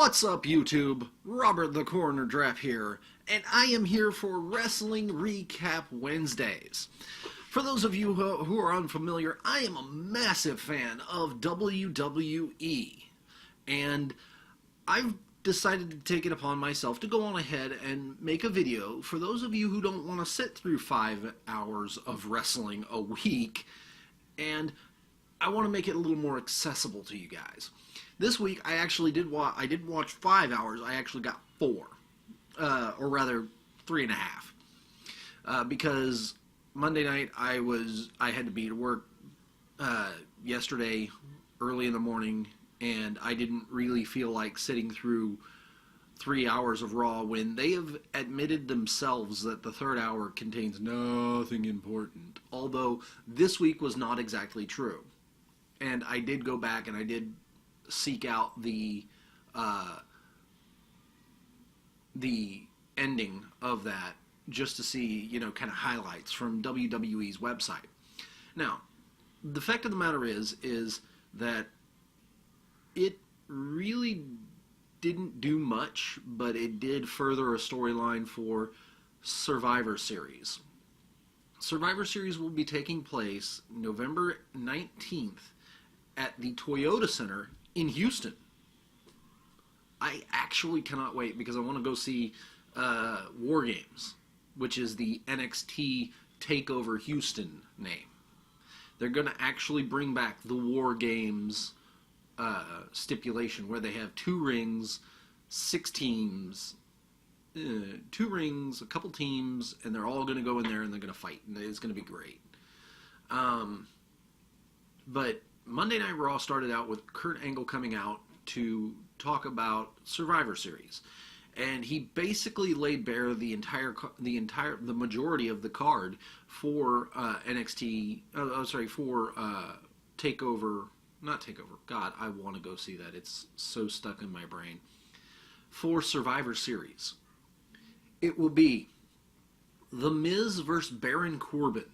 What's up, YouTube? Robert the Coroner Drapp here, and I am here for Wrestling Recap Wednesdays. For those of you who are unfamiliar, I am a massive fan of WWE, and I've decided to take it upon myself to go on ahead and make a video for those of you who don't want to sit through 5 hours of wrestling a week, and I want to make it a little more accessible to you guys. This week, I actually didn't watch 5 hours. I actually got 4, or rather 3.5, because Monday night I had to be at work yesterday early in the morning, and I didn't really feel like sitting through 3 hours of Raw when they have admitted themselves that the third hour contains nothing important. Although this week was not exactly true, and I did go back and I did seek out the ending of that just to see, kind of highlights from WWE's website. Now, the fact of the matter is that it really didn't do much, but it did further a storyline for Survivor Series. Survivor Series will be taking place November 19th at the Toyota Center in Houston. I actually cannot wait because I want to go see War Games, which is the NXT TakeOver Houston name. They're going to actually bring back the War Games stipulation where they have 2 rings, 6 teams, 2 rings, a couple teams, and they're all going to go in there and they're going to fight, and it's going to be great. But Monday Night Raw started out with Kurt Angle coming out to talk about Survivor Series, and he basically laid bare the majority of the card for Takeover. Not Takeover. God, I want to go see that. It's so stuck in my brain. For Survivor Series, it will be The Miz versus Baron Corbin,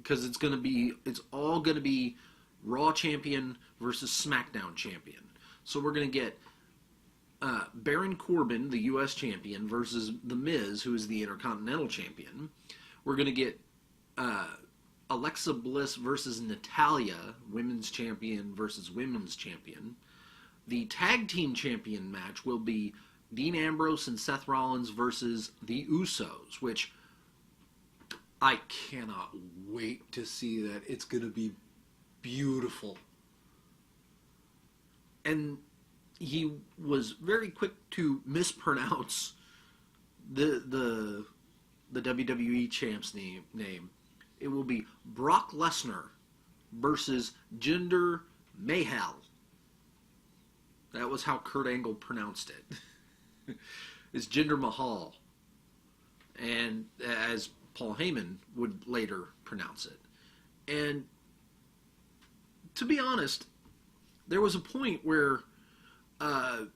because it's all going to be Raw champion versus SmackDown champion. So we're going to get Baron Corbin, the U.S. champion, versus The Miz, who is the Intercontinental champion. We're going to get Alexa Bliss versus Natalya, women's champion versus women's champion. The tag team champion match will be Dean Ambrose and Seth Rollins versus the Usos, which I cannot wait to see that. It's going to be beautiful. And he was very quick to mispronounce the WWE champ's name. It will be Brock Lesnar versus Jinder Mahal. That was how Kurt Angle pronounced it. It's Jinder Mahal, and as Paul Heyman would later pronounce it. And to be honest, there was a point where, and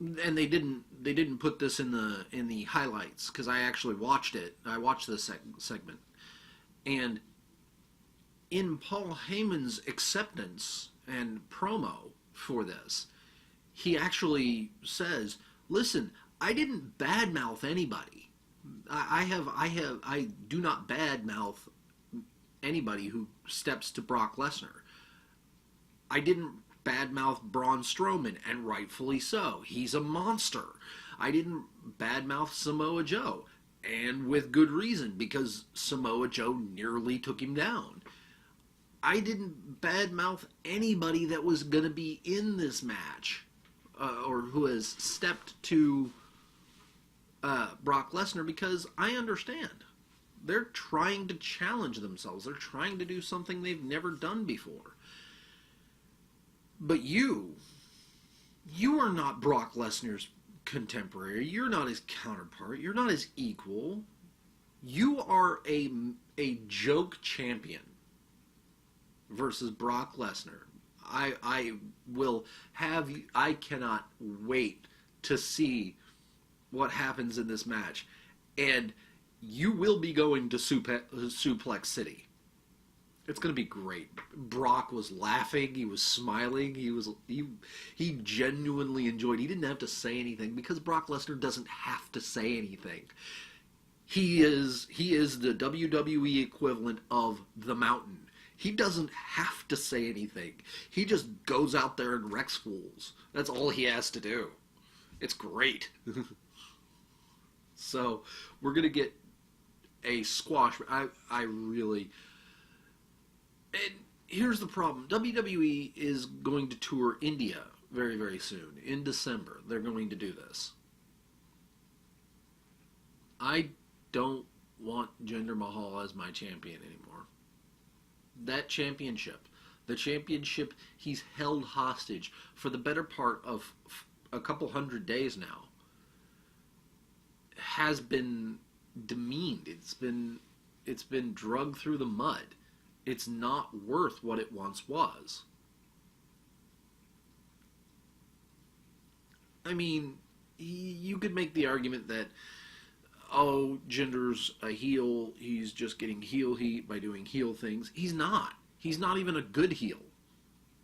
they didn't put this in the highlights because I actually watched it. I watched this segment, and in Paul Heyman's acceptance and promo for this, he actually says, "Listen, I didn't badmouth anybody. I do not badmouth anybody who steps to Brock Lesnar. I didn't badmouth Braun Strowman, and rightfully so. He's a monster. I didn't badmouth Samoa Joe, and with good reason, because Samoa Joe nearly took him down. I didn't badmouth anybody that was going to be in this match, or who has stepped to Brock Lesnar, because I understand. They're trying to challenge themselves. They're trying to do something they've never done before. But you are not Brock Lesnar's contemporary. You're not his counterpart. You're not his equal. You are a joke champion versus Brock Lesnar. I cannot wait to see what happens in this match. And you will be going to Suplex City. It's going to be great. Brock was laughing. He was smiling. He genuinely enjoyed. He didn't have to say anything because Brock Lesnar doesn't have to say anything. He is the WWE equivalent of the Mountain. He doesn't have to say anything. He just goes out there and wrecks fools. That's all he has to do. It's great. So we're going to get a squash. I really... And here's the problem. WWE is going to tour India very, very soon. In December, they're going to do this. I don't want Jinder Mahal as my champion anymore. That championship, the championship he's held hostage for the better part of a couple hundred days now, has been demeaned. It's been drugged through the mud. It's not worth what it once was. I mean, you could make the argument that, oh, Jinder's a heel, he's just getting heel heat by doing heel things. He's not. He's not even a good heel.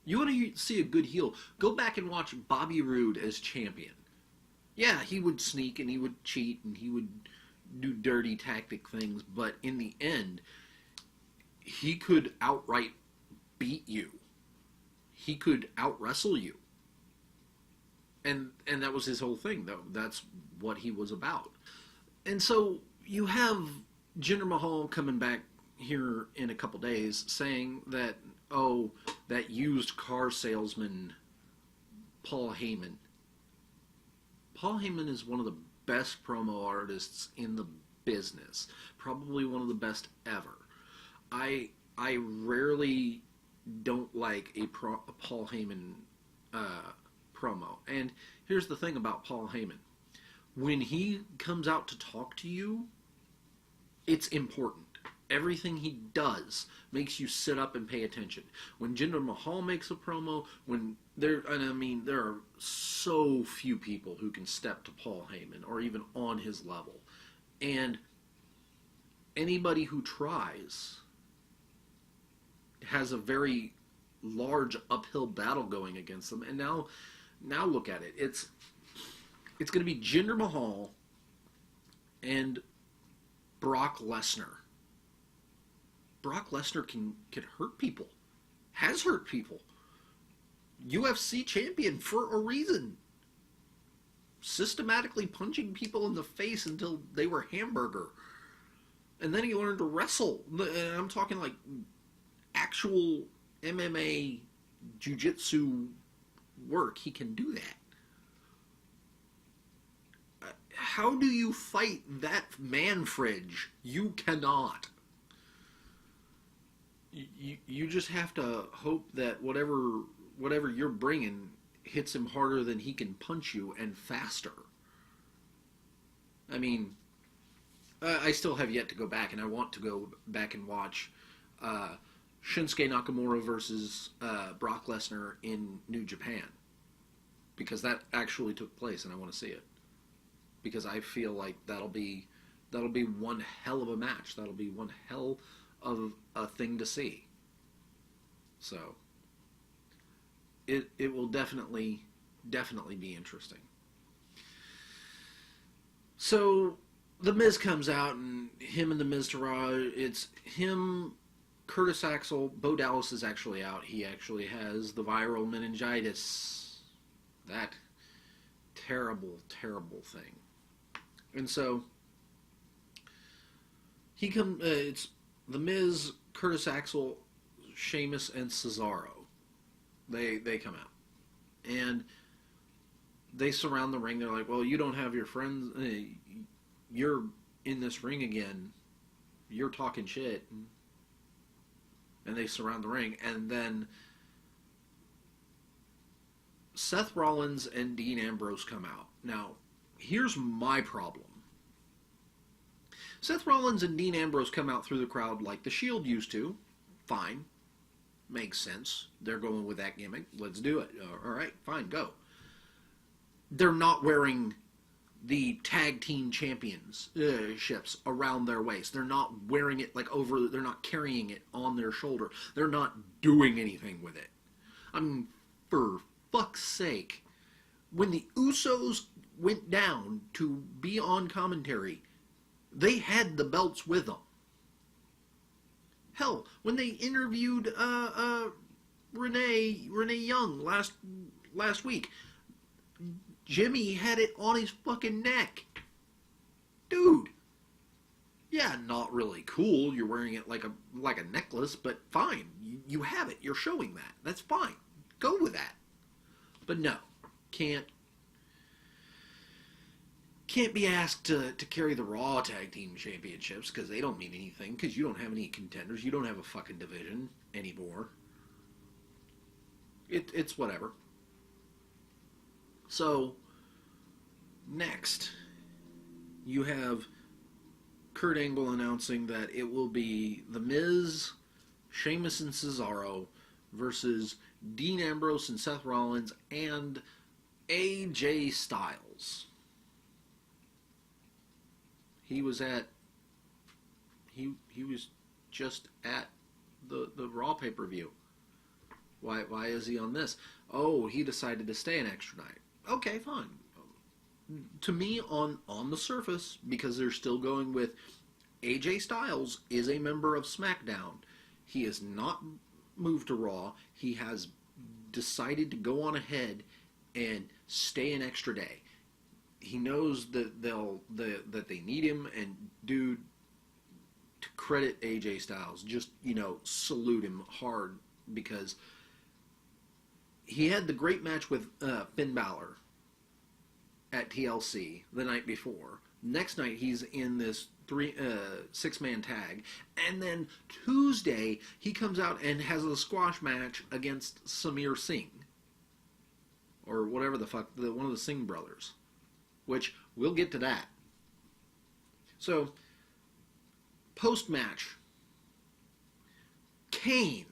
You want to see a good heel, go back and watch Bobby Roode as champion. Yeah, he would sneak and he would cheat and he would do dirty tactic things, but in the end, he could outright beat you. He could out-wrestle you. And that was his whole thing, though. That's what he was about. And so you have Jinder Mahal coming back here in a couple days saying that, oh, that used car salesman, Paul Heyman. Paul Heyman is one of the best promo artists in the business. Probably one of the best ever. I rarely don't like a Paul Heyman promo. And here's the thing about Paul Heyman. When he comes out to talk to you, it's important. Everything he does makes you sit up and pay attention. When Jinder Mahal makes a promo, there are so few people who can step to Paul Heyman or even on his level. And anybody who tries has a very large uphill battle going against them. And now look at it. It's going to be Jinder Mahal and Brock Lesnar. Brock Lesnar can hurt people. Has hurt people. UFC champion for a reason. Systematically punching people in the face until they were hamburger. And then he learned to wrestle. And I'm talking like actual MMA jiu-jitsu work. He can do that. How do you fight that man fridge? You cannot. You just have to hope that whatever you're bringing hits him harder than he can punch you and faster. I mean, I still have yet to go back, and I want to go back and watch Shinsuke Nakamura versus Brock Lesnar in New Japan, because that actually took place, and I want to see it. Because I feel like that'll be one hell of a match. That'll be one hell of a thing to see. So it will definitely be interesting. So the Miz comes out, and him and the Miztourage, it's him, Curtis Axel, Bo Dallas is actually out. He actually has the viral meningitis. That terrible, terrible thing. And so it's the Miz, Curtis Axel, Sheamus, and Cesaro. They come out. And they surround the ring. They're like, well, you don't have your friends. You're in this ring again. You're talking shit. And they surround the ring. And then Seth Rollins and Dean Ambrose come out. Now, here's my problem. Seth Rollins and Dean Ambrose come out through the crowd like the Shield used to. Fine. Makes sense. They're going with that gimmick. Let's do it. All right, fine, go. They're not wearing the tag team championships around their waist. They're not wearing it like over, they're not carrying it on their shoulder. They're not doing anything with it. I mean, for fuck's sake, when the Usos went down to be on commentary, they had the belts with them. Hell, when they interviewed Renee Young last week, Jimmy had it on his fucking neck. Dude. Yeah, not really cool. You're wearing it like a necklace, but fine. You have it. You're showing that. That's fine. Go with that. But no, can't be asked to carry the Raw Tag Team Championships because they don't mean anything, because you don't have any contenders. You don't have a fucking division anymore. It's whatever. So, next, you have Kurt Angle announcing that it will be The Miz, Sheamus and Cesaro versus Dean Ambrose and Seth Rollins and AJ Styles. He was just at the Raw pay-per-view. Why is he on this? Oh, he decided to stay an extra night. Okay, fine. To me, on the surface, because they're still going with AJ Styles is a member of SmackDown. He is not moved to Raw. He has decided to go on ahead and stay an extra day. He knows that that they need him, and dude, to credit AJ Styles, just, salute him hard, because he had the great match with Finn Balor at TLC the night before. Next night he's in this 6-man tag, and then Tuesday he comes out and has a squash match against Samir Singh, or whatever the fuck, one of the Singh brothers, which we'll get to that. So, post-match, Kane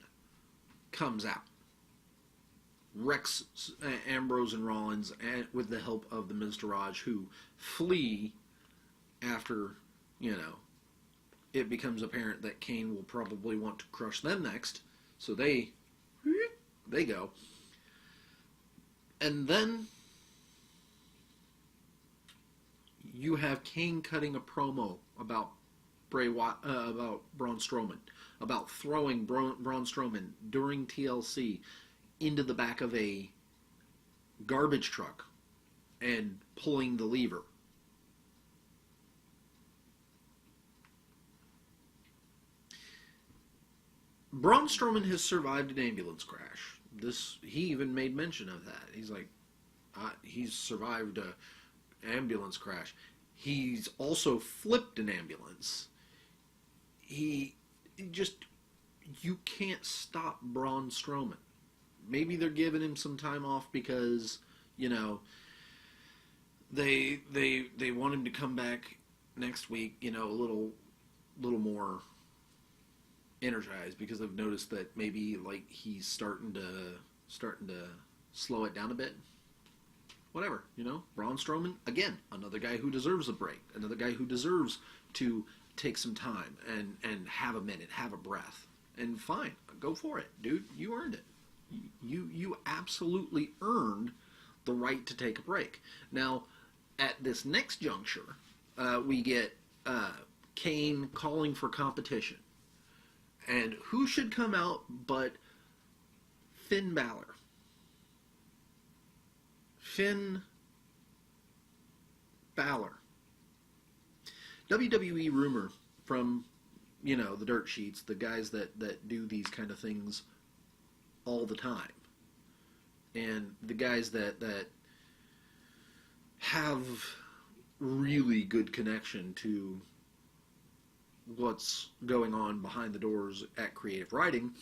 comes out, wrecks Ambrose and Rollins with the help of the Miztourage, who flee after, it becomes apparent that Kane will probably want to crush them next. So they go. And then you have Kane cutting a promo about about Braun Strowman, about throwing Braun Strowman during TLC into the back of a garbage truck and pulling the lever. Braun Strowman has survived an ambulance crash. He even made mention of that. He's like, he's survived an ambulance crash. He's also flipped an ambulance. You can't stop Braun Strowman. Maybe they're giving him some time off because, they want him to come back next week, a little more energized, because I've noticed that maybe he's starting to slow it down a bit. Whatever, Braun Strowman, again, another guy who deserves a break, another guy who deserves to take some time and have a minute, have a breath, and fine, go for it, dude. You earned it. You absolutely earned the right to take a break. Now, at this next juncture, we get Kane calling for competition. And who should come out but Finn Balor? Finn Balor. WWE rumor from, the dirt sheets, the guys that do these kind of things all the time. And the guys that have really good connection to what's going on behind the doors at Creative Writing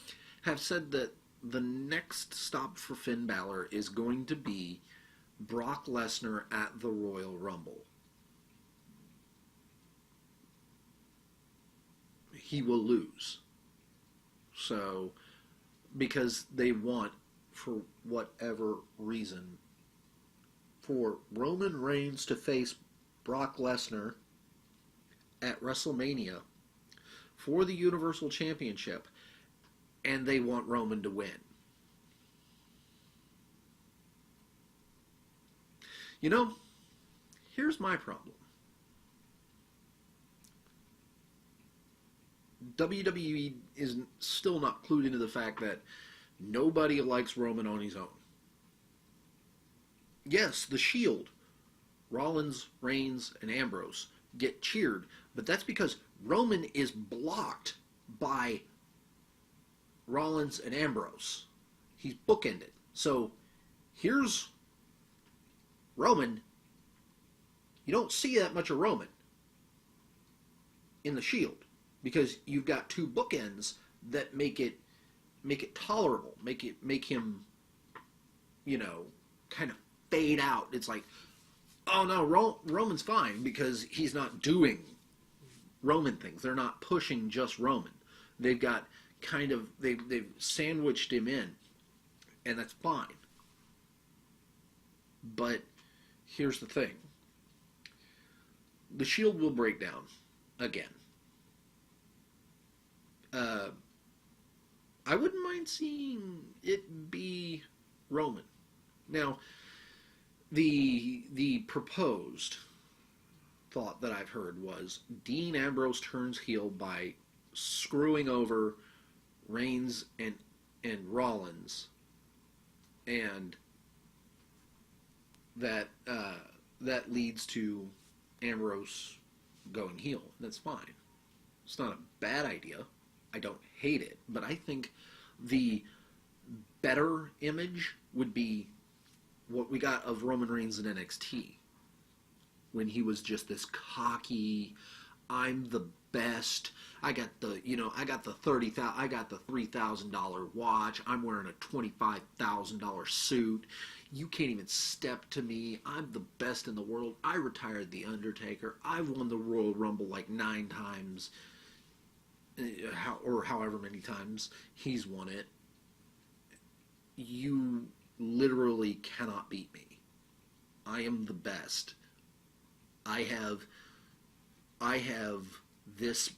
have said that the next stop for Finn Balor is going to be Brock Lesnar at the Royal Rumble. He will lose. So, because they want, for whatever reason, for Roman Reigns to face Brock Lesnar at WrestleMania for the Universal Championship, and they want Roman to win. You know, here's my problem. WWE is still not clued into the fact that nobody likes Roman on his own. Yes, the Shield, Rollins, Reigns, and Ambrose, get cheered, but that's because Roman is blocked by Rollins and Ambrose. He's bookended. So here's Roman. You don't see that much of Roman in the Shield because you've got two bookends that make it tolerable, make him, kind of fade out. It's like, oh no, Roman's fine because he's not doing Roman things. They're not pushing just Roman. They've got they've sandwiched him in, and that's fine. But here's the thing. The Shield will break down again. I wouldn't mind seeing it be Roman. Now, the proposed thought that I've heard was Dean Ambrose turns heel by screwing over Reigns and Rollins, and that leads to Ambrose going heel. That's fine. It's not a bad idea. I don't hate it, but I think the better image would be what we got of Roman Reigns in NXT, when he was just this cocky, I'm the best. I got the $3,000 watch. I'm wearing a $25,000 suit. You can't even step to me. I'm the best in the world. I retired The Undertaker. I've won the Royal Rumble like 9 times, or however many times he's won it. You literally cannot beat me. I am the best. I have this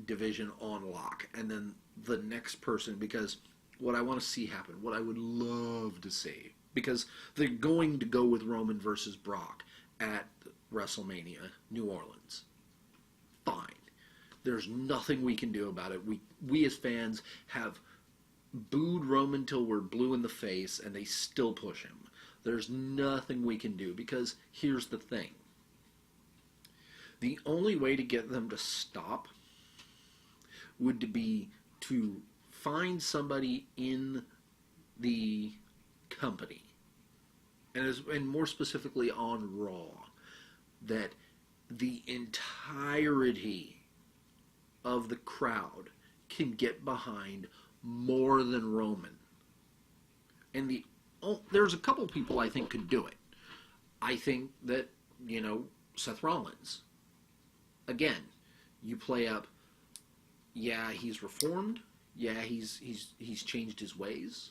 division on lock. And then the next person, because what I want to see happen, what I would love to see, because they're going to go with Roman versus Brock at WrestleMania, New Orleans. Fine. There's nothing we can do about it. We as fans have booed Roman till we're blue in the face, and they still push him. There's nothing we can do, because here's the thing. The only way to get them to stop would be to find somebody in the company, and more specifically on Raw, that the entirety of the crowd can get behind more than Roman. And there's a couple people I think could do it. I think that, Seth Rollins. Again, you play up, yeah, he's reformed, yeah, he's changed his ways,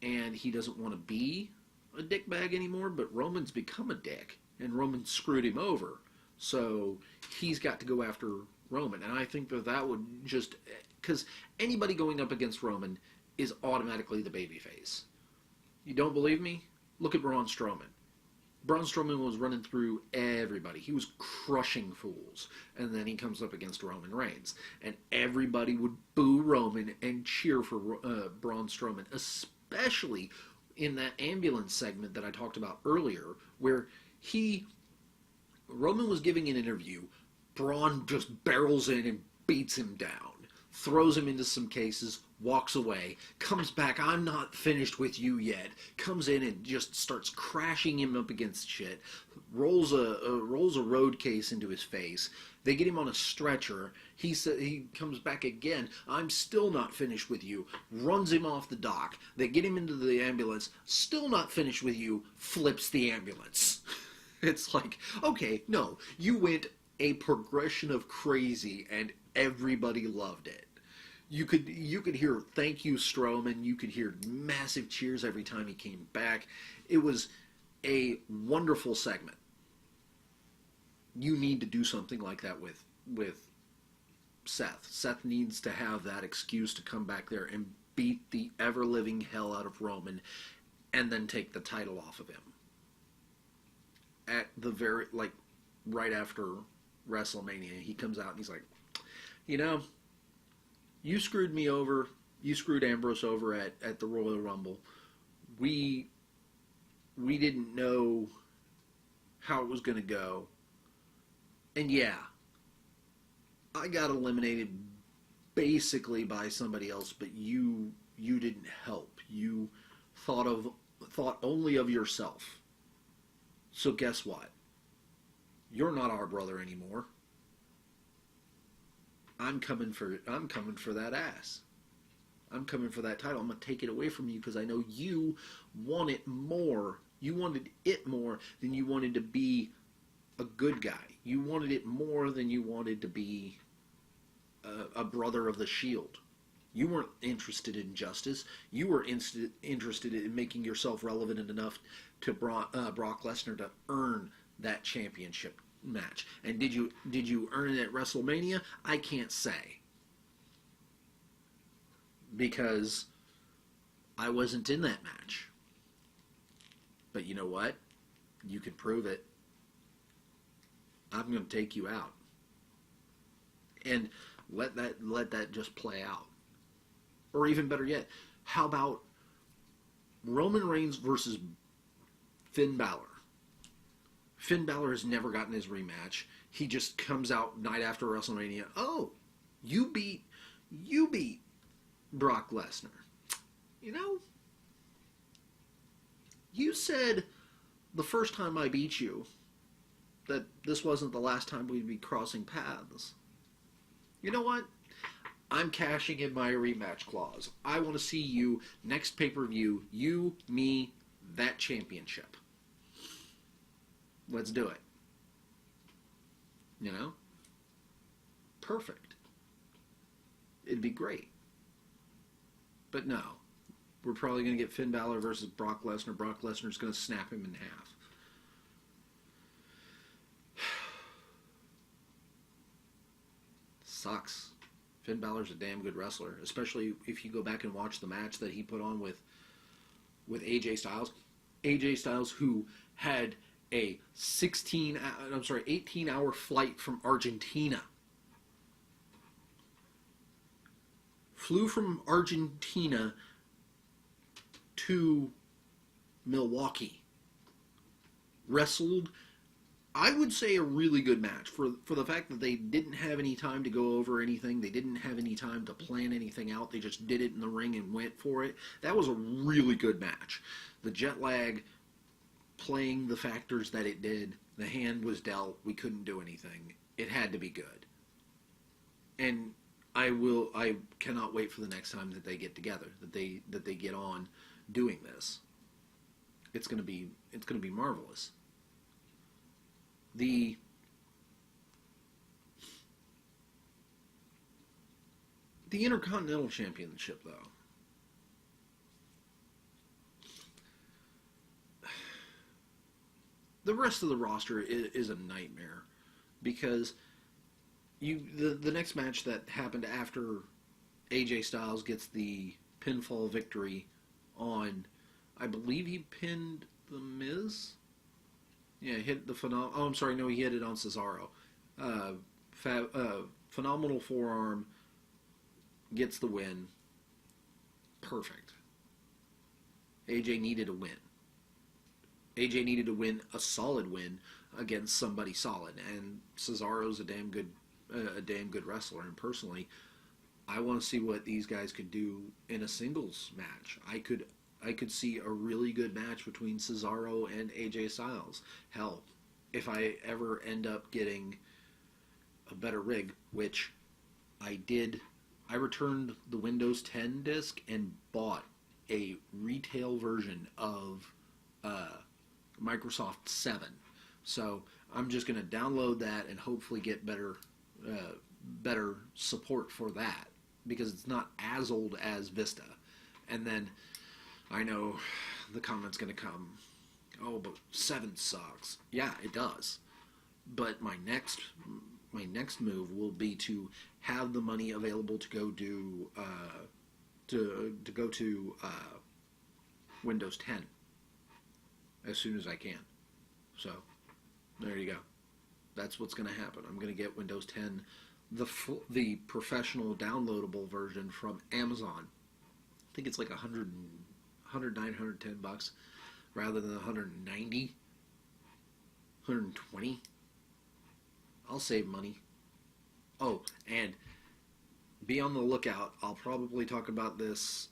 and he doesn't want to be a dickbag anymore, but Roman's become a dick, and Roman screwed him over, so he's got to go after Roman. And I think that would just, because anybody going up against Roman is automatically the babyface. You don't believe me? Look at Braun Strowman. Braun Strowman was running through everybody. He was crushing fools. And then he comes up against Roman Reigns. And everybody would boo Roman and cheer for Braun Strowman, especially in that ambulance segment that I talked about earlier, where Roman was giving an interview. Braun just barrels in and beats him down, throws him into some cases, walks away, comes back, I'm not finished with you yet, comes in and just starts crashing him up against shit, rolls a road case into his face. They get him on a stretcher. He comes back again, I'm still not finished with you, runs him off the dock. They get him into the ambulance, still not finished with you, flips the ambulance. It's like, okay, no, you went a progression of crazy and everybody loved it. You could hear thank you Strowman, you could hear massive cheers every time he came back. It was a wonderful segment. you need to do something like that with Seth. Seth needs to have that excuse to come back there and beat the ever-living hell out of Roman and then take the title off of him. At the very, like, right after WrestleMania, he comes out and he's like, you know, you screwed me over. You screwed Ambrose over at the Royal Rumble. We didn't know how it was going to go. And yeah, I got eliminated basically by somebody else, but you didn't help. You thought only of yourself. So guess what? You're not our brother anymore. I'm coming for that ass. I'm coming for that title. I'm going to take it away from you because I know you want it more. You wanted it more than you wanted to be a good guy. You wanted it more than you wanted to be a brother of the Shield. You weren't interested in justice. You were interested in making yourself relevant enough to Brock Lesnar to earn that championship match. And did you earn it at WrestleMania? I can't say, because I wasn't in that match. But you know what? You can prove it. I'm going to take you out. And let that just play out. Or even better yet, how about Roman Reigns versus Finn Balor? Finn Balor has never gotten his rematch. He just comes out night after WrestleMania. Oh, you beat Brock Lesnar. You know, you said the first time I beat you that this wasn't the last time we'd be crossing paths. You know what? I'm cashing in my rematch clause. I want to see you next pay-per-view, you, me, that championship. Let's do it. You know? Perfect. It'd be great. But no. We're probably going to get Finn Balor versus Brock Lesnar. Brock Lesnar's going to snap him in half. Sucks. Finn Balor's a damn good wrestler, especially if you go back and watch the match that he put on with AJ Styles. AJ Styles, who had a 18-hour flight from Argentina. Flew from Argentina to Milwaukee. Wrestled, I would say, a really good match for the fact that they didn't have any time to go over anything. They didn't have any time to plan anything out. They just did it in the ring and went for it. That was a really good match. The jet lag playing the factors that it did. The hand was dealt. We couldn't do anything. It had to be good. And I cannot wait for the next time that they get together, that they get on doing this. It's gonna be marvelous. The Intercontinental Championship, though. The rest of the roster is a nightmare, because the next match that happened after AJ Styles gets the pinfall victory on, I believe he pinned The Miz? Yeah, hit the he hit it on Cesaro. Phenomenal forearm, gets the win. Perfect. AJ needed a win. AJ needed to win a solid win against somebody solid, and Cesaro's a damn good wrestler. And personally, I want to see what these guys could do in a singles match. I could see a really good match between Cesaro and AJ Styles. Hell, if I ever end up getting a better rig, which I did, I returned the Windows 10 disc and bought a retail version of Microsoft 7. So I'm just going to download that and hopefully get better support for that, because it's not as old as Vista. And then I know the comment's going to come, oh, but 7 sucks. Yeah, it does. But my next move will be to have the money available to go do to go to Windows 10 as soon as I can. So there you go. That's what's going to happen. I'm going to get Windows 10, the professional downloadable version from Amazon. I think it's like $109, $110 rather than $190, $120. I'll save money. Oh, and be on the lookout. I'll probably talk about this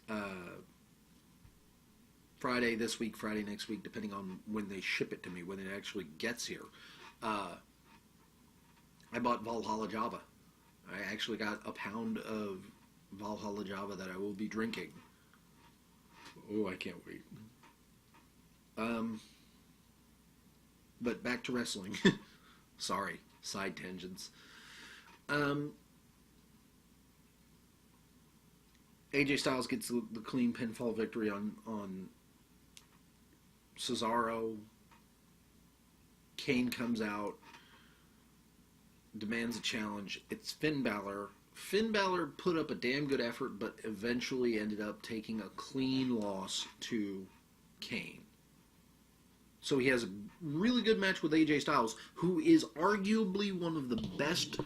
Friday this week, Friday next week, depending on when they ship it to me, when it actually gets here. I bought Valhalla Java. I actually got a pound of Valhalla Java that I will be drinking. Oh, I can't wait. But back to wrestling. Sorry, side tangents. AJ Styles gets the clean pinfall victory on Cesaro. Kane comes out, demands a challenge. It's Finn Balor. Finn Balor put up a damn good effort, but eventually ended up taking a clean loss to Kane. So he has a really good match with AJ Styles, who is arguably one of the best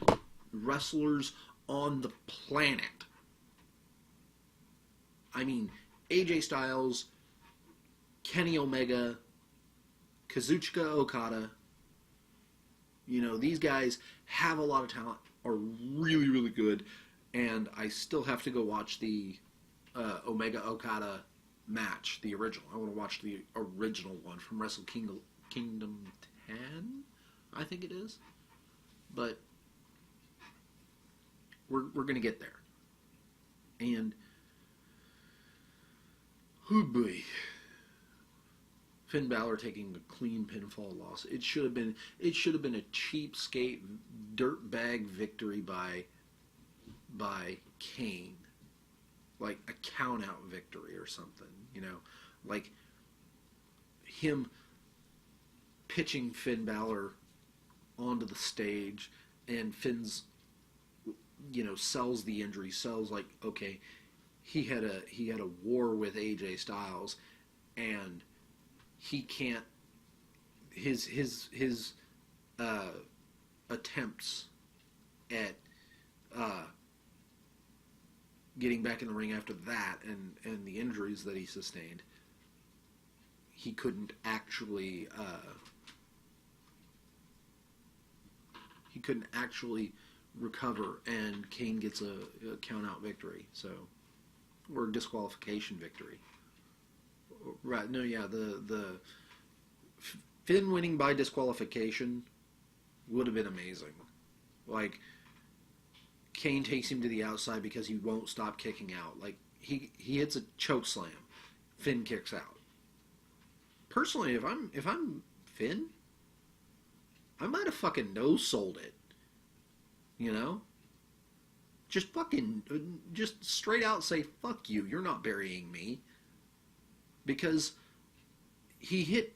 wrestlers on the planet. I mean, AJ Styles, Kenny Omega, Kazuchika Okada. You know, these guys have a lot of talent, are really, really good, and I still have to go watch the Omega Okada match, the original. I want to watch the original one from Wrestle Kingdom 10, I think it is. But we're going to get there. And oh boy, Finn Balor taking a clean pinfall loss. It should have been a cheapskate dirtbag victory by Kane. Like a count out victory or something, you know, like him pitching Finn Balor onto the stage, and Finn's, you know, sells the injury, sells like, okay, he had a war with AJ Styles, and he can't, his attempts at getting back in the ring after that and the injuries that he sustained, he couldn't actually recover, and Kane gets a count out victory, so, or disqualification victory. Right? No, yeah, the Finn winning by disqualification would have been amazing. Like, Kane takes him to the outside because he won't stop kicking out. Like, he hits a choke slam. Finn kicks out. Personally, if I'm Finn, I might have fucking no-sold it. You know? Just straight out say, fuck you, you're not burying me. Because he hit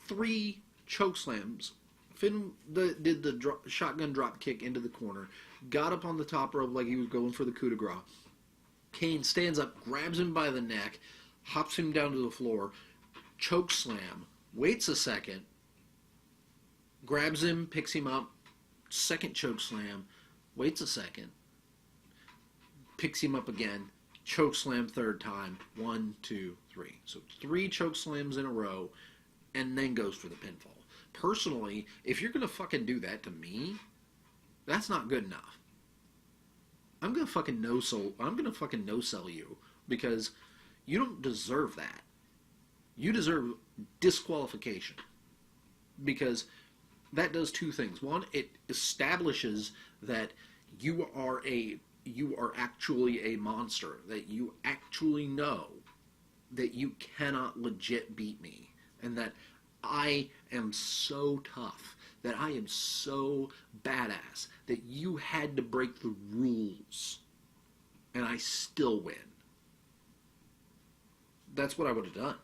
3 choke slams. Finn did the shotgun drop kick into the corner, got up on the top rope like he was going for the coup de grace. Kane stands up, grabs him by the neck, hops him down to the floor, choke slam, waits a second, grabs him, picks him up, second choke slam, waits a second, picks him up again, choke slam third time, 1, 2, 3. So 3 choke slams in a row, and then goes for the pinfall. Personally, if you're going to fucking do that to me, that's not good enough. I'm going to fucking no-sell you, because you don't deserve that. You deserve disqualification. Because that does 2 things. One, it establishes that you are actually a monster, that you actually know that you cannot legit beat me, and that I am so tough, that I am so badass, that you had to break the rules, and I still win. That's what I would have done.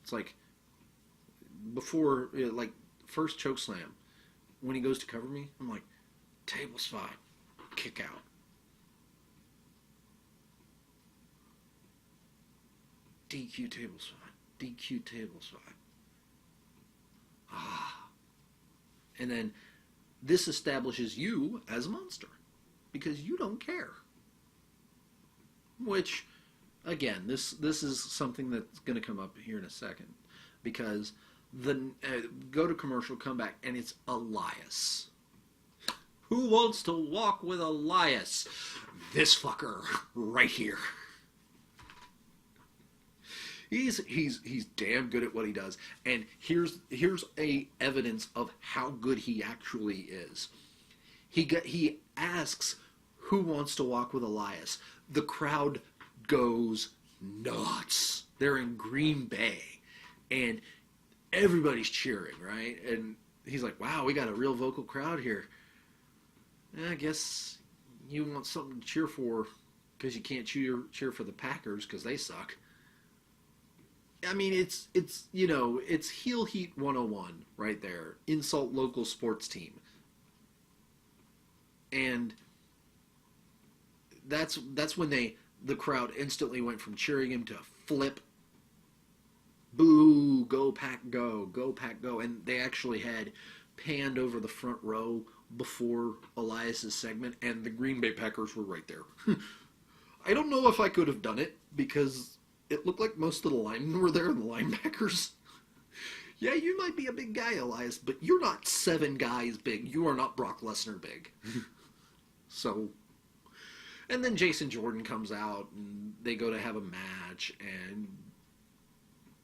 It's like, before, like, first choke slam, when he goes to cover me, I'm like, table spot, kick out. DQ table spot, DQ table spot. And then this establishes you as a monster because you don't care. Which, again, this is something that's going to come up here in a second, because the go to commercial, come back, and it's Elias. Who wants to walk with Elias? This fucker right here. He's damn good at what he does, and here's a evidence of how good he actually is. He asks who wants to walk with Elias. The crowd goes nuts. They're in Green Bay, and everybody's cheering, right? And he's like, "Wow, we got a real vocal crowd here." I guess you want something to cheer for because you can't cheer for the Packers because they suck. I mean, it's it's heel heat 101 right there. Insult local sports team. And that's when the crowd instantly went from cheering him to flip, boo, go Pack, go Pack, go. And they actually had panned over the front row before Elias's segment, and the Green Bay Packers were right there. I don't know if I could have done it because it looked like most of the linemen were there and the linebackers. Yeah, you might be a big guy, Elias, but you're not 7 guys big. You are not Brock Lesnar big. So, and then Jason Jordan comes out and they go to have a match, and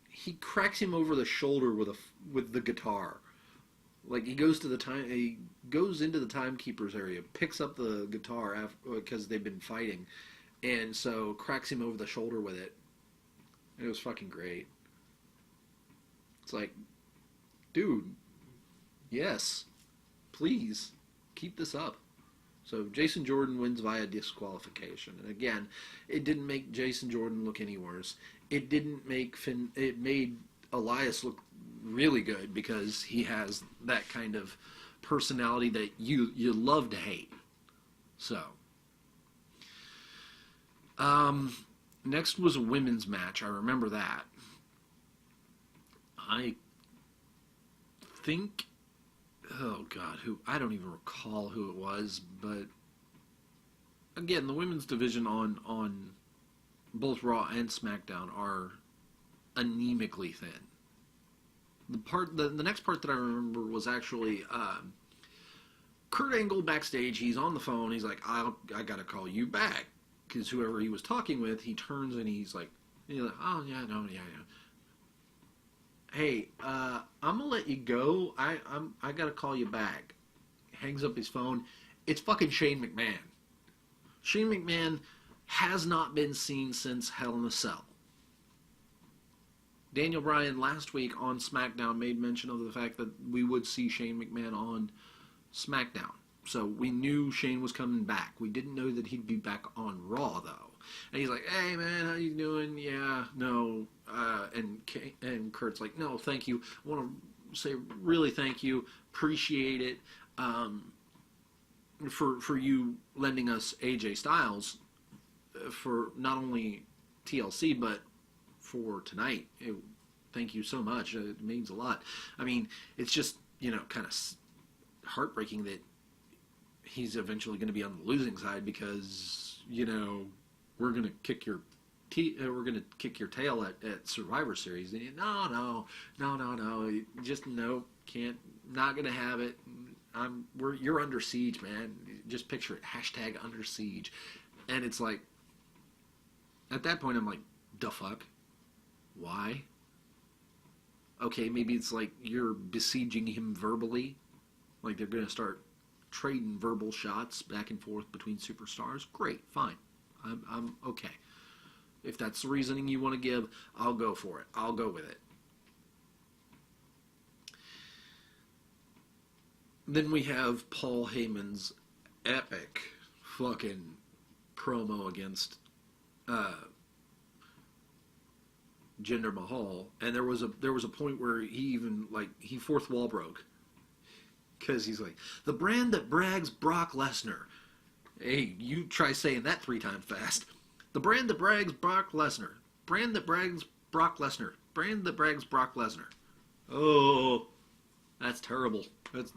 he cracks him over the shoulder with the guitar. Like he goes into the timekeeper's area, picks up the guitar because they've been fighting, and so cracks him over the shoulder with it. It was fucking great. It's like, dude, yes, please, keep this up. So Jason Jordan wins via disqualification. And again, it didn't make Jason Jordan look any worse. It made Elias look really good because he has that kind of personality that you love to hate. So, next was a women's match. I remember that. I think, oh God, I don't even recall who it was, but again, the women's division on both Raw and SmackDown are anemically thin. The next part that I remember was actually Kurt Angle backstage. He's on the phone. He's like, I gotta call you back. Because whoever he was talking with, he turns and he's like, oh yeah, no, yeah. Hey, I'm gonna let you go. I gotta call you back. Hangs up his phone. It's fucking Shane McMahon. Shane McMahon has not been seen since Hell in a Cell. Daniel Bryan last week on SmackDown made mention of the fact that we would see Shane McMahon on SmackDown. So we knew Shane was coming back. We didn't know that he'd be back on Raw, though. And he's like, hey, man, how you doing? Yeah, no. And Kurt's like, no, thank you. I want to say really thank you. Appreciate it for you lending us AJ Styles for not only TLC, but for tonight. Thank you so much. It means a lot. I mean, it's just, kind of heartbreaking that he's eventually going to be on the losing side because, we're going to kick your tail at Survivor Series. And no. Just no, can't, not going to have it. You're under siege, man. Just picture it. # under siege. And it's like, at that point, I'm like, the fuck? Why? Okay, maybe it's like you're besieging him verbally. Like they're going to start trading verbal shots back and forth between superstars. Great, fine. I'm okay. If that's the reasoning you want to give, I'll go for it. I'll go with it. Then we have Paul Heyman's epic fucking promo against Jinder Mahal, and there was a point where he even he fourth wall broke. Because he's like, the brand that brags Brock Lesnar. Hey, you try saying that 3 times fast. The brand that brags Brock Lesnar. Brand that brags Brock Lesnar. Brand that brags Brock Lesnar. Oh, that's terrible. That's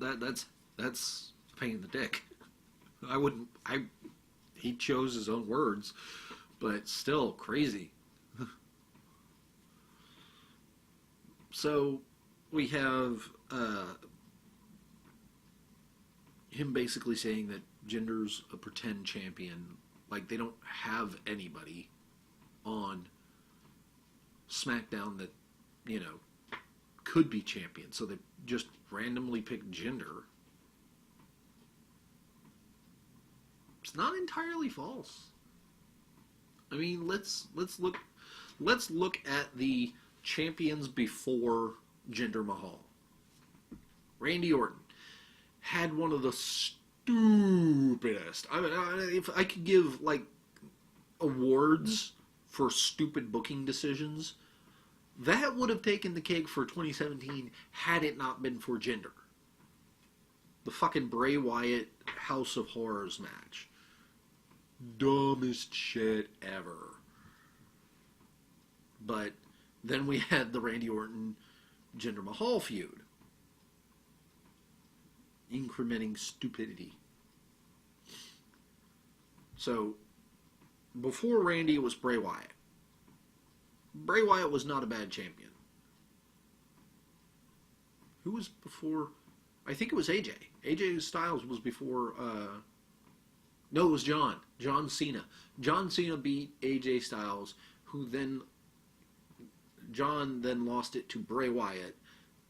a pain in the dick. He chose his own words, but still crazy. So we have him basically saying that Jinder's a pretend champion. Like, they don't have anybody on SmackDown that, could be champion. So they just randomly picked Jinder. It's not entirely false. I mean, let's look at the champions before Jinder Mahal. Randy Orton had one of the stupidest. I mean, if I could give like awards for stupid booking decisions, that would have taken the cake for 2017 had it not been for Jinder. The fucking Bray Wyatt House of Horrors match. Dumbest shit ever. But then we had the Randy Orton Jinder Mahal feud. Incrementing stupidity. So, before Randy, it was Bray Wyatt. Bray Wyatt was not a bad champion. Who was before? I think it was AJ. AJ Styles was before... No, it was John. John Cena. John Cena beat AJ Styles, who then... John then lost it to Bray Wyatt,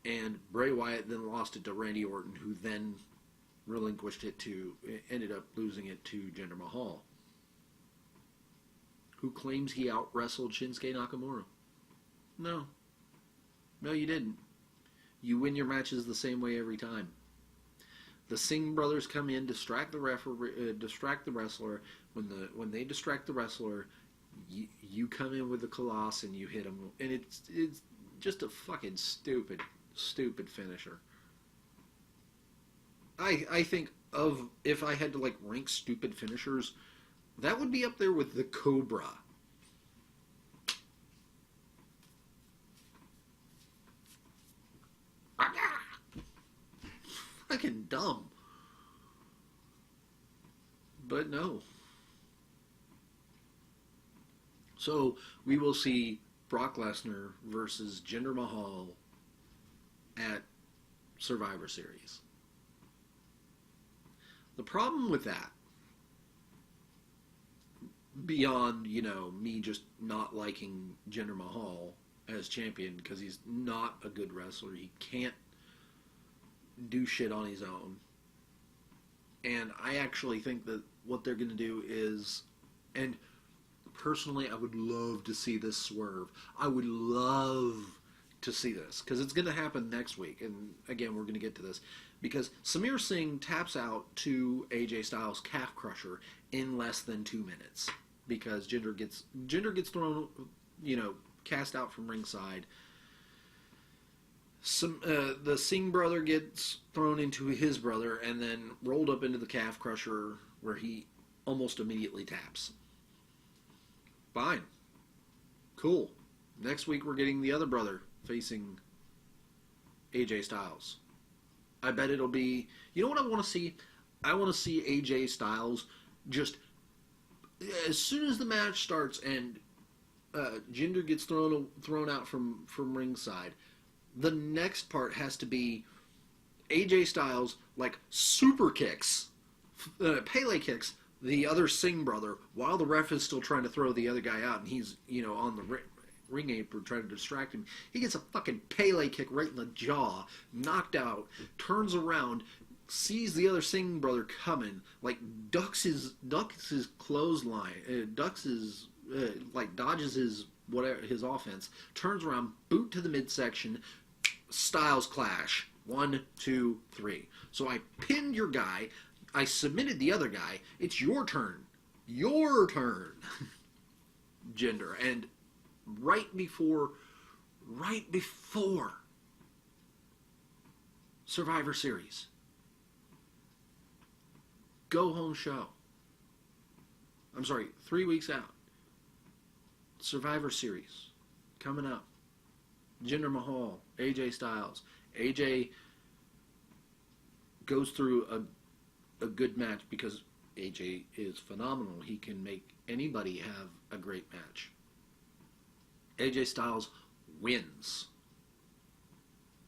and Bray Wyatt then lost it to Randy Orton, who then relinquished it to... ended up losing it to Jinder Mahal, who claims he out-wrestled Shinsuke Nakamura. No. No, you didn't. You win your matches the same way every time. The Singh brothers come in, distract the wrestler. When they distract the wrestler, you come in with the Colossus and you hit him. And it's just a fucking stupid finisher. I think of, if I had to like rank stupid finishers, that would be up there with the Cobra. Fucking dumb. But no. So we will see Brock Lesnar versus Jinder Mahal at Survivor Series. The problem with that, beyond, me just not liking Jinder Mahal as champion because he's not a good wrestler. He can't do shit on his own. And I actually think that what they're going to do is, and personally I would love to see this swerve. I would love to see this because it's going to happen next week. And again, we're going to get to this because Samir Singh taps out to AJ Styles' calf crusher in less than 2 minutes because Jinder gets thrown, cast out from ringside. The Singh brother gets thrown into his brother and then rolled up into the calf crusher where he almost immediately taps. Fine. Cool. Next week we're getting the other brother facing AJ Styles. I bet it'll be... You know what I want to see? I want to see AJ Styles just... As soon as the match starts and Jinder gets thrown out from ringside, the next part has to be AJ Styles, like, super kicks, Pele kicks the other Singh brother while the ref is still trying to throw the other guy out and he's, on the ring apron trying to distract him. He gets a fucking Pele kick right in the jaw, knocked out, turns around, sees the other Singh brother coming, like, ducks his clothesline, dodges his offense, turns around, boot to the midsection, Styles clash. 1, 2, 3. So I pinned your guy. I submitted the other guy. It's your turn. Your turn. Jinder. And right before Survivor Series, Go home show. I'm sorry, 3 weeks out. Survivor Series coming up. Jinder Mahal, AJ Styles. AJ goes through a good match because AJ is phenomenal. He can make anybody have a great match. AJ Styles wins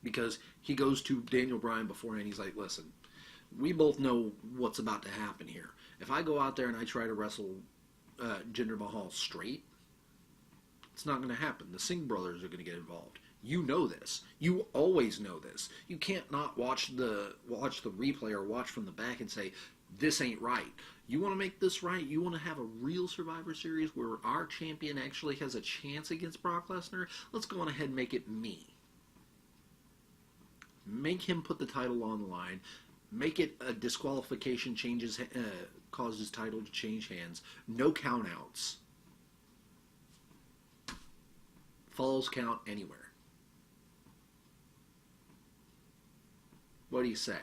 because he goes to Daniel Bryan beforehand. He's like, listen, we both know what's about to happen here. If I go out there and I try to wrestle Jinder Mahal straight, it's not going to happen. The Singh brothers are going to get involved. You know this. You always know this. You can't not watch the replay or watch from the back and say, this ain't right. You want to make this right? You want to have a real Survivor Series where our champion actually has a chance against Brock Lesnar? Let's go on ahead and make it me. Make him put the title on the line. Make it a disqualification, cause his title to change hands. No countouts. Falls count anywhere. What do you say?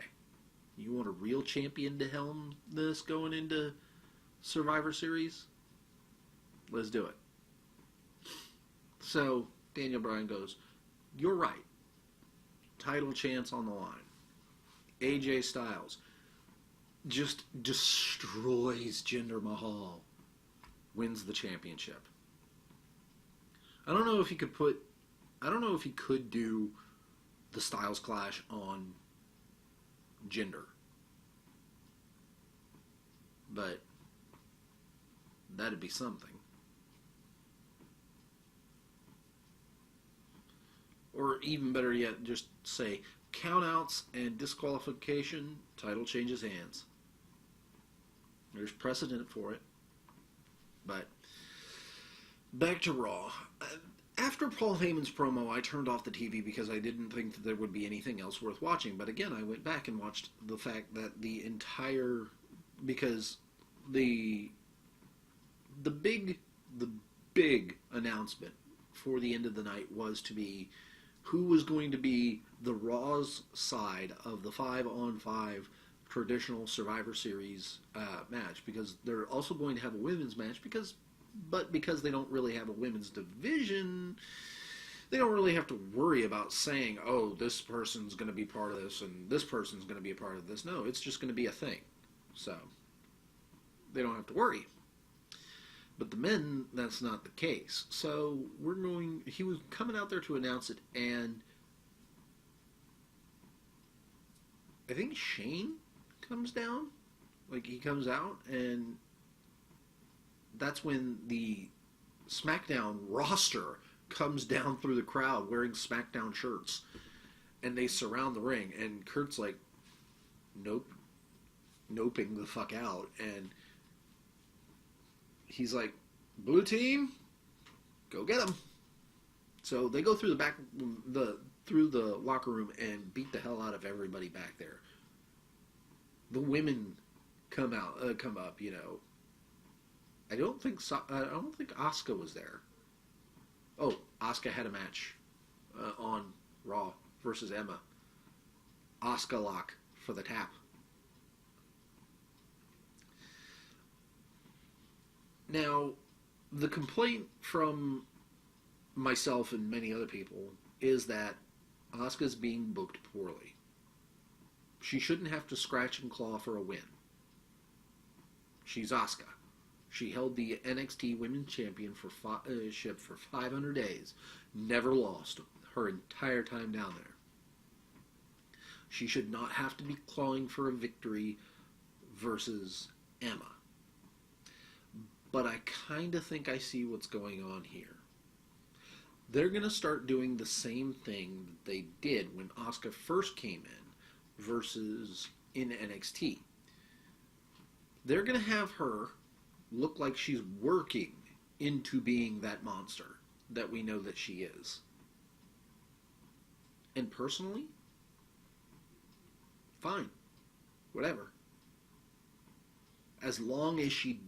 You want a real champion to helm this going into Survivor Series? Let's do it. So, Daniel Bryan goes, you're right. Title chance on the line. AJ Styles just destroys Jinder Mahal. Wins the championship. I don't know if he could do the Styles Clash on Jinder. But that'd be something. Or even better yet, just say countouts and disqualification, title changes hands. There's precedent for it. But back to Raw. After Paul Heyman's promo, I turned off the TV because I didn't think that there would be anything else worth watching. But again, I went back and watched the fact that because the big announcement for the end of the night was to be who was going to be the Raw's side of the 5-on-5 traditional Survivor Series match, because they're also going to have a women's match because they don't really have a women's division, they don't really have to worry about saying, oh, this person's going to be part of this and this person's going to be a part of this. No, it's just going to be a thing. So, they don't have to worry. But the men, that's not the case. So, he was coming out there to announce it, and I think Shane comes down. Like, he comes out, and that's when the SmackDown roster comes down through the crowd wearing SmackDown shirts. And they surround the ring. And Kurt's like, noping the fuck out. And he's like, blue team, go get them. So they go through through the locker room and beat the hell out of everybody back there. The women come up, you know. I don't think Asuka was there. Oh, Asuka had a match on Raw versus Emma. Asuka lock for the tap. Now, the complaint from myself and many other people is that Asuka's being booked poorly. She shouldn't have to scratch and claw for a win. She's Asuka. She held the NXT Women's Championship for 500 days. Never lost her entire time down there. She should not have to be clawing for a victory versus Emma. But I kind of think I see what's going on here. They're going to start doing the same thing that they did when Asuka first came in versus in NXT. They're going to have her look like she's working into being that monster that we know that she is. And personally, fine. Whatever. As long as she's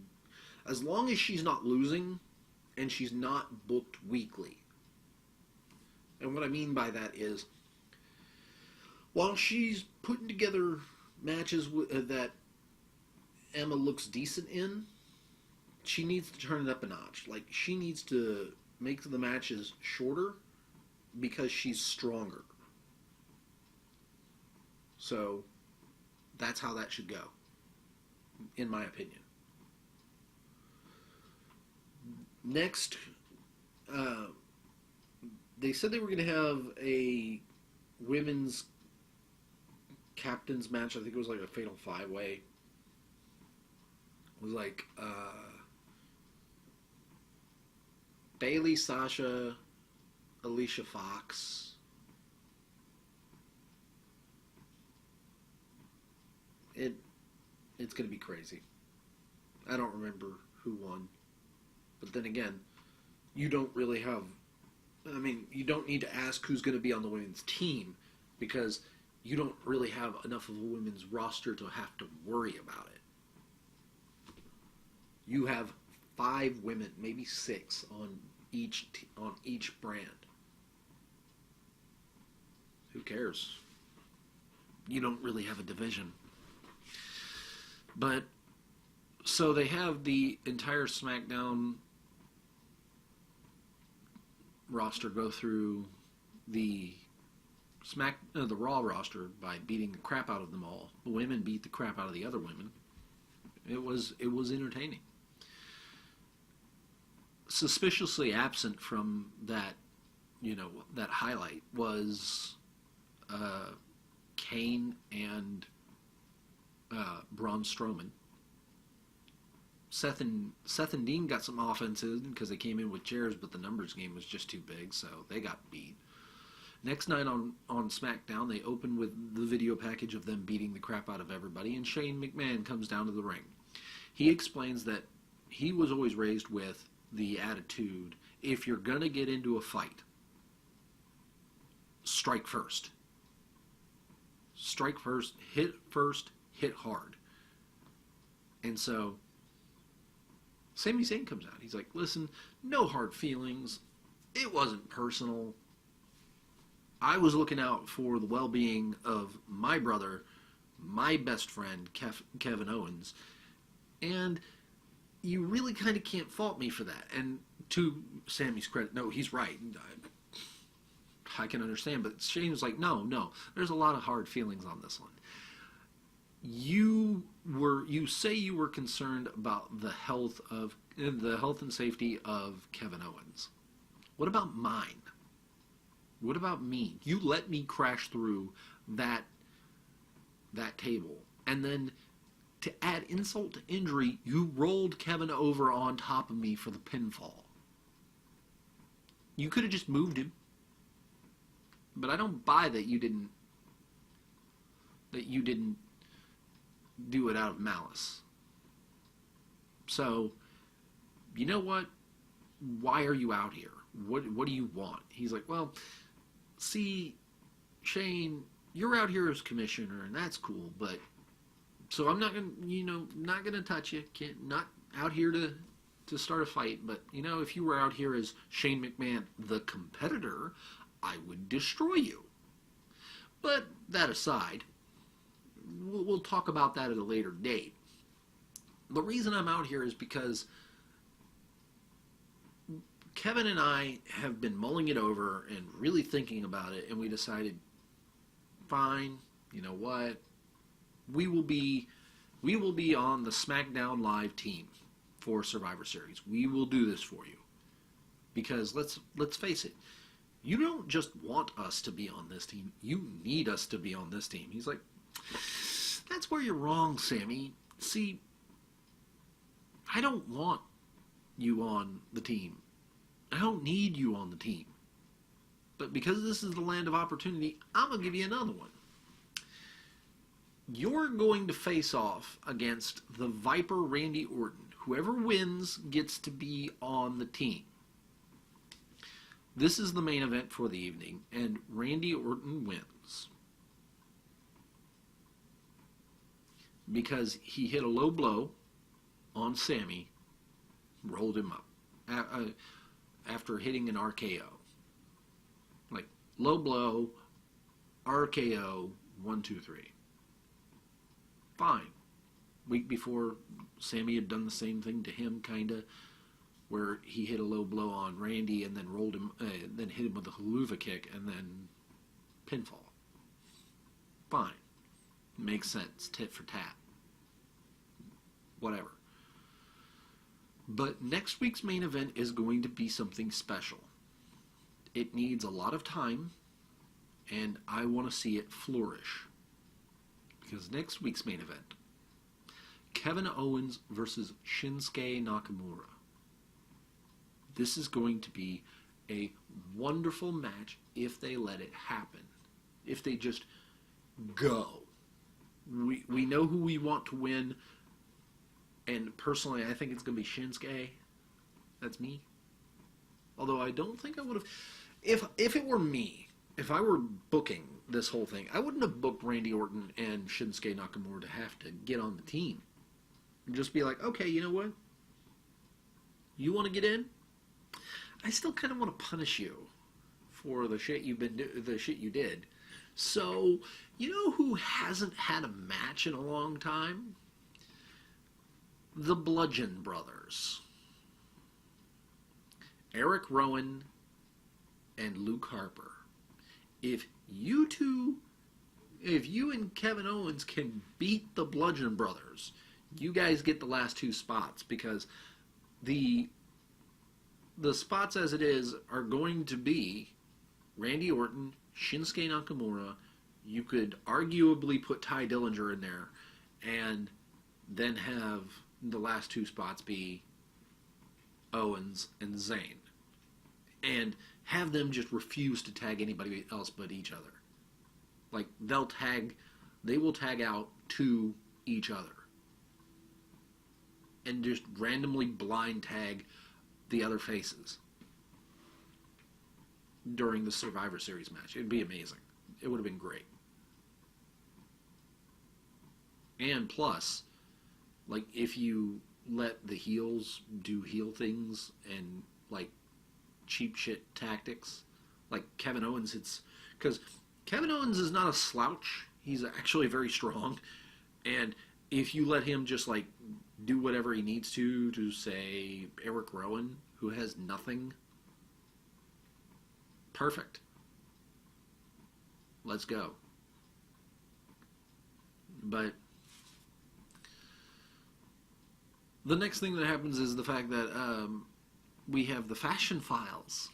not losing and she's not booked weekly. And what I mean by that is, while she's putting together matches that Emma looks decent in, she needs to turn it up a notch. Like, she needs to make the matches shorter because she's stronger. So, that's how that should go, in my opinion. Next, they said they were going to have a women's captain's match. I think it was like a fatal 5-way. It was like Bayley, Sasha, Alicia Fox. It's going to be crazy. I don't remember who won. But then again, you don't really have... I mean, you don't need to ask who's going to be on the women's team because you don't really have enough of a women's roster to have to worry about it. You have 5 women, maybe 6 on each brand. Who cares? You don't really have a division. But, so they have the entire SmackDown roster go through the Raw roster by beating the crap out of them all. The women beat the crap out of the other women. It was entertaining. Suspiciously absent from that, that highlight was Kane and Braun Strowman. Seth and Dean got some offense in because they came in with chairs, but the numbers game was just too big, so they got beat. Next night on SmackDown, they opened with the video package of them beating the crap out of everybody, and Shane McMahon comes down to the ring. He explains that he was always raised with the attitude, if you're going to get into a fight, strike first. Strike first, hit hard. And so Sami Zayn comes out. He's like, listen, no hard feelings. It wasn't personal. I was looking out for the well-being of my brother, my best friend, Kevin Owens. And you really kind of can't fault me for that. And to Sami's credit, no, he's right. I can understand. But Shane was like, no, there's a lot of hard feelings on this one. You say you were concerned about the health and safety of Kevin Owens. What about mine? What about me? You let me crash through that table, and then to add insult to injury, you rolled Kevin over on top of me for the pinfall. You could have just moved him, but I don't buy that you didn't do it out of malice. So, you know what? Why are you out here? What do you want? He's like, well, see, Shane, you're out here as commissioner, and that's cool, but so I'm not gonna touch you. Not out here to start a fight, but if you were out here as Shane McMahon, the competitor, I would destroy you. But that aside, we'll talk about that at a later date. The reason I'm out here is because Kevin and I have been mulling it over and really thinking about it, and we decided, fine, you know what? We will be on the SmackDown Live team for Survivor Series. We will do this for you. Because let's face it, you don't just want us to be on this team. You need us to be on this team. He's like, that's where you're wrong, Sammy. See, I don't want you on the team. I don't need you on the team. But because this is the land of opportunity, I'm going to give you another one. You're going to face off against the Viper Randy Orton. Whoever wins gets to be on the team. This is the main event for the evening, and Randy Orton wins. Because he hit a low blow on Sammy, rolled him up after hitting an RKO. Like, low blow, RKO, 1, 2, 3. Fine. Week before, Sammy had done the same thing to him, kind of, where he hit a low blow on Randy and then rolled him, then hit him with a haluva kick and then pinfall. Fine. Makes sense. Tit for tat. Whatever. But next week's main event is going to be something special. It needs a lot of time, and I want to see it flourish. Because next week's main event, Kevin Owens versus Shinsuke Nakamura. This is going to be a wonderful match if they let it happen. If they just go. We know who we want to win, and personally I think it's going to be Shinsuke. That's me. Although I don't think I would have... If it were me, if I were booking this whole thing, I wouldn't have booked Randy Orton and Shinsuke Nakamura to have to get on the team. Just be like, okay, you know what? You want to get in? I still kind of want to punish you for the shit you did. So, you know who hasn't had a match in a long time? The Bludgeon Brothers. Eric Rowan and Luke Harper. If you and Kevin Owens can beat the Bludgeon Brothers, you guys get the last two spots, because the spots as it is are going to be Randy Orton, Shinsuke Nakamura. You could arguably put Ty Dillinger in there, and then have the last two spots be Owens and Zayn. And have them just refuse to tag anybody else but each other. Like, they will tag out to each other. And just randomly blind tag the other faces during the Survivor Series match. It'd be amazing. It would have been great. And plus, like, if you let the heels do heel things and, like, cheap shit tactics, like Kevin Owens, because Kevin Owens is not a slouch. He's actually very strong. And if you let him just, like, do whatever he needs to say, Eric Rowan, who has nothing, perfect. Let's go. But the next thing that happens is the fact that we have the Fashion Files,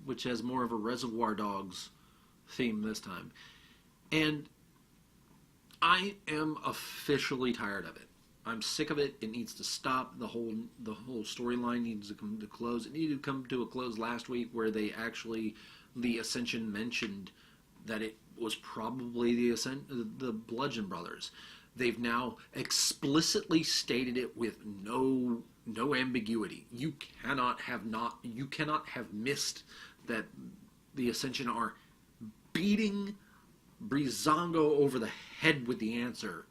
which has more of a Reservoir Dogs theme this time. And I am officially tired of it. I'm sick of it. It needs to stop. The whole storyline needs to come to close. It needed to come to a close last week, where the Ascension mentioned that it was probably the Bludgeon Brothers. They've now explicitly stated it with no ambiguity. You cannot have missed that the Ascension are beating Breezango over the head with the answer.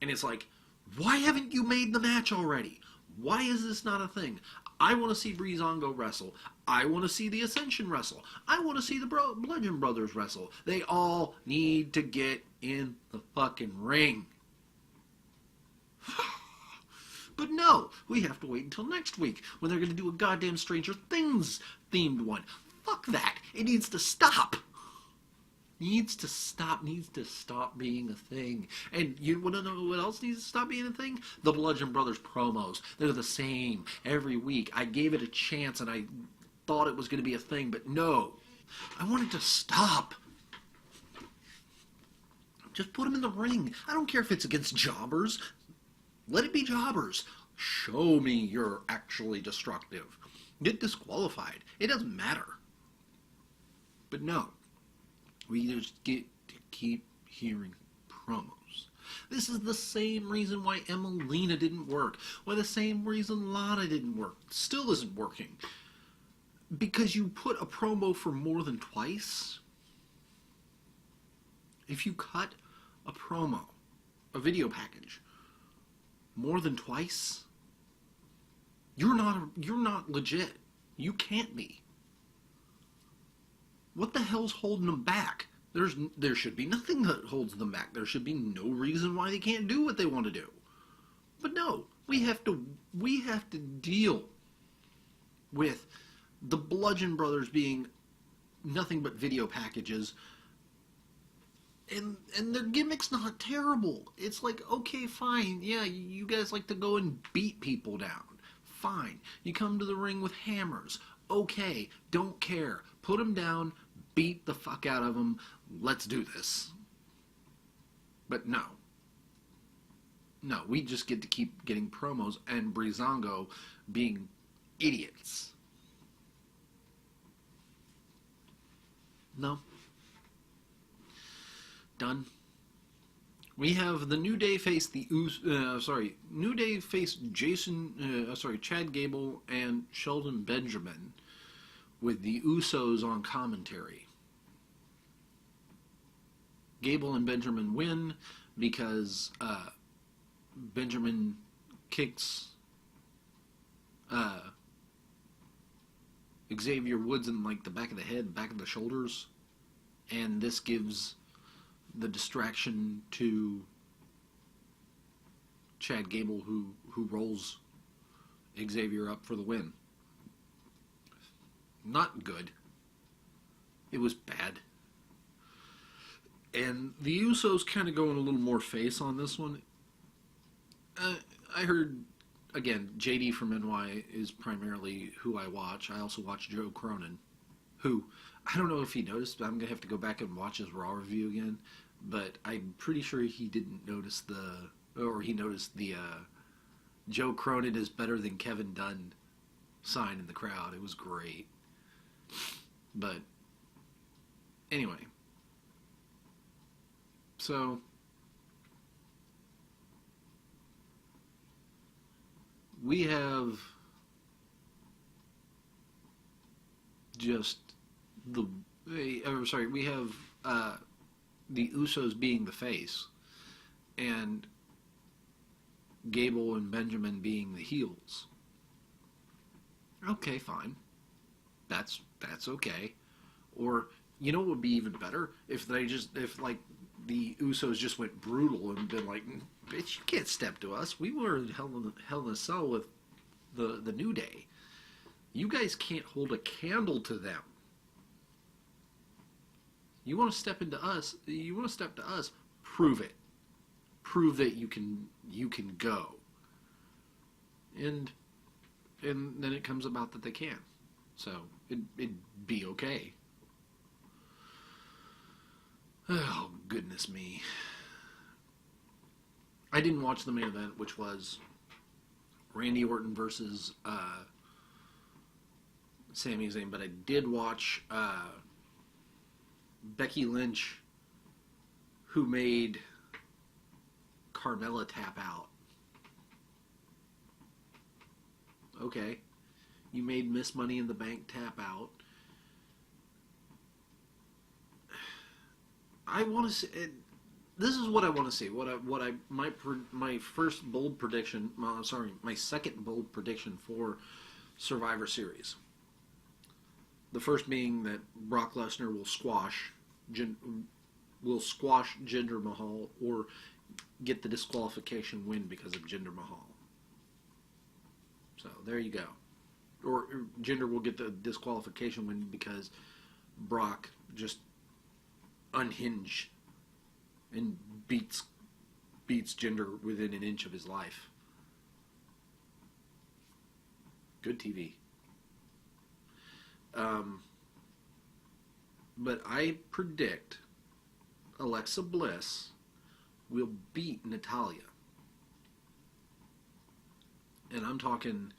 And it's like, why haven't you made the match already? Why is this not a thing? I want to see Breezango wrestle. I want to see the Ascension wrestle. I want to see the Bludgeon Brothers wrestle. They all need to get in the fucking ring. But no, we have to wait until next week when they're going to do a goddamn Stranger Things themed one. Fuck that. It needs to stop. Needs to stop being a thing. And you want to know what else needs to stop being a thing? The Bludgeon Brothers promos. They're the same every week. I gave it a chance and I thought it was going to be a thing, but no. I want it to stop. Just put them in the ring. I don't care if it's against jobbers. Let it be jobbers. Show me you're actually destructive. Get disqualified. It doesn't matter. But no. We just get to keep hearing promos. This is the same reason why Emelina didn't work. Why the same reason Lana didn't work. Still isn't working. Because you put a promo for more than twice. If you cut a promo, a video package, more than twice, you're not legit. You can't be. What the hell's holding them back? There should be nothing that holds them back. There should be no reason why they can't do what they want to do. But no, we have to deal with the Bludgeon Brothers being nothing but video packages, and their gimmick's not terrible. It's like, okay, fine, yeah, you guys like to go and beat people down. Fine. You come to the ring with hammers. Okay, don't care. Put them down, beat the fuck out of them. Let's do this. But no. No, we just get to keep getting promos and Breezango being idiots. No. Done. We have the New Day face New Day face Chad Gable and Shelton Benjamin with the Usos on commentary. Gable and Benjamin win because Benjamin kicks Xavier Woods in like the back of the head, back of the shoulders, and this gives the distraction to Chad Gable, who rolls Xavier up for the win. Not good. It was bad. And the Usos kind of going a little more face on this one. I heard, again, JD from NY is primarily who I watch. I also watch Joe Cronin, who, I don't know if he noticed, but I'm going to have to go back and watch his Raw review again. But I'm pretty sure he didn't notice he noticed the Joe Cronin is better than Kevin Dunn sign in the crowd. It was great. But, anyway. So, we have just we have the Usos being the face, and Gable and Benjamin being the heels. Okay, fine. That's okay. Or, you know what would be even better? If the Usos just went brutal and been like, bitch, you can't step to us. We were in Hell in a Cell with the New Day. You guys can't hold a candle to them. You want to step to us, prove it. Prove that you can go. And then it comes about that they can. So it'd be okay. Oh, goodness me. I didn't watch the main event, which was Randy Orton versus Sami Zayn, but I did watch Becky Lynch, who made Carmella tap out. Okay. You made Miss Money in the Bank tap out. I want to see. This is what I want to see. My first bold prediction. My second bold prediction for Survivor Series. The first being that Brock Lesnar will squash Jinder Mahal or get the disqualification win because of Jinder Mahal. So there you go. Or Jinder will get the disqualification win because Brock just unhinged and beats Jinder within an inch of his life. Good TV. But I predict Alexa Bliss will beat Natalya. And I'm talking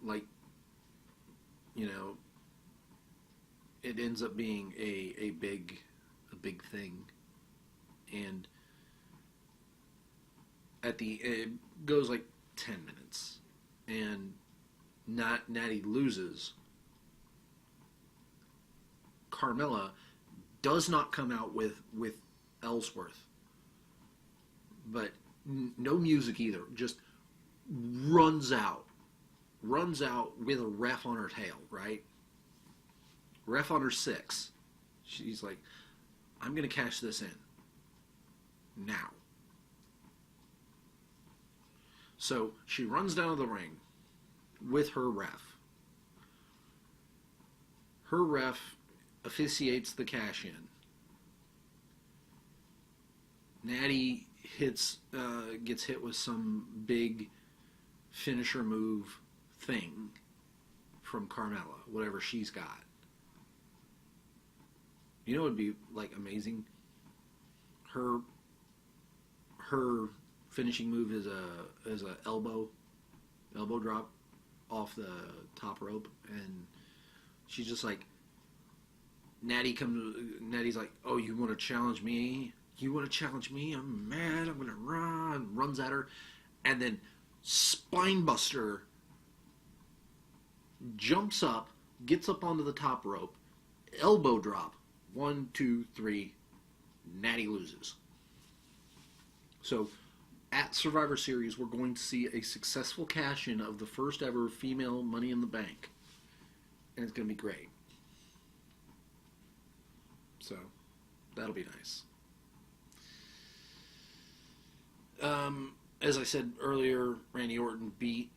like, it ends up being a big thing. And it goes like 10 minutes. And Natty loses. Carmella does not come out with Ellsworth. But no music either. Just runs out with a ref on her tail, right? Ref on her 6. She's like, I'm going to cash this in. Now. So she runs down to the ring with her ref. Her ref officiates the cash in. Natty gets hit with some big finisher move thing from Carmella, whatever she's got. You know what would be like amazing? Her finishing move is a elbow drop off the top rope, and she's just like, Natty's like, oh, you want to challenge me? You want to challenge me? I'm mad. I'm gonna run. Runs at her, and then spinebuster, jumps up, gets up onto the top rope, elbow drop. 1, 2, 3. Natty loses. So, at Survivor Series, we're going to see a successful cash-in of the first ever female Money in the Bank. And it's going to be great. So, that'll be nice. As I said earlier, Randy Orton beat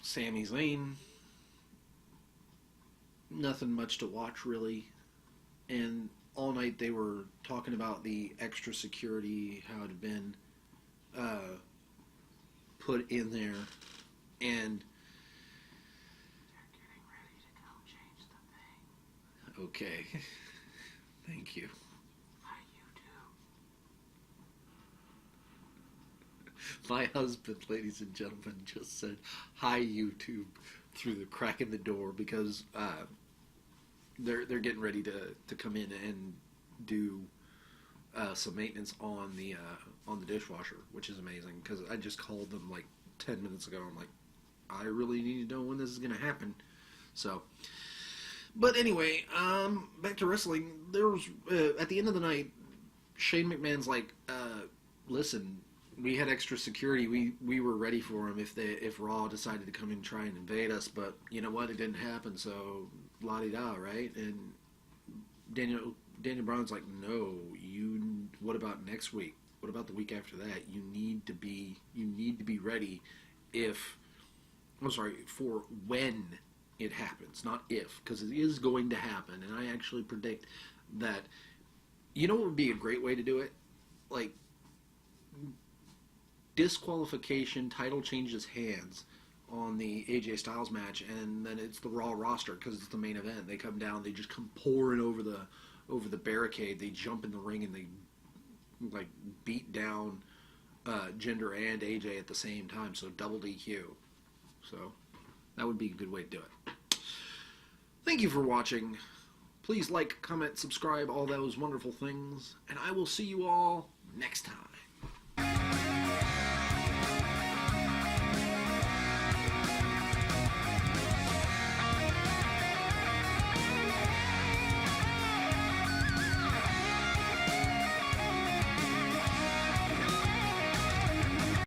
Sami Zayn. Nothing much to watch, really. And all night they were talking about the extra security, how it had been put in there, and they're getting ready to go change the thing. Okay. Thank you. Hi, YouTube. My husband, ladies and gentlemen, just said, hi, YouTube, through the crack in the door, because they're getting ready to come in and do some maintenance on the dishwasher, which is amazing, because I just called them like 10 minutes ago. I'm like, I really need to know when this is going to happen. So, but anyway, back to wrestling. There was at the end of the night, Shane McMahon's like, listen, we had extra security. We were ready for him if Raw decided to come in and try and invade us, but you know what? It didn't happen. So la-di-da, right? And Daniel Bryan's like, no, what about next week? What about the week after that? You need to be ready for when it happens, not if, because it is going to happen. And I actually predict that, you know what would be a great way to do it? Like, disqualification, title changes hands on the AJ Styles match, and then it's the Raw roster because it's the main event. They come down, they just come pouring over the barricade. They jump in the ring and they like beat down Jinder and AJ at the same time. So double DQ. So that would be a good way to do it. Thank you for watching. Please like, comment, subscribe, all those wonderful things, and I will see you all next time.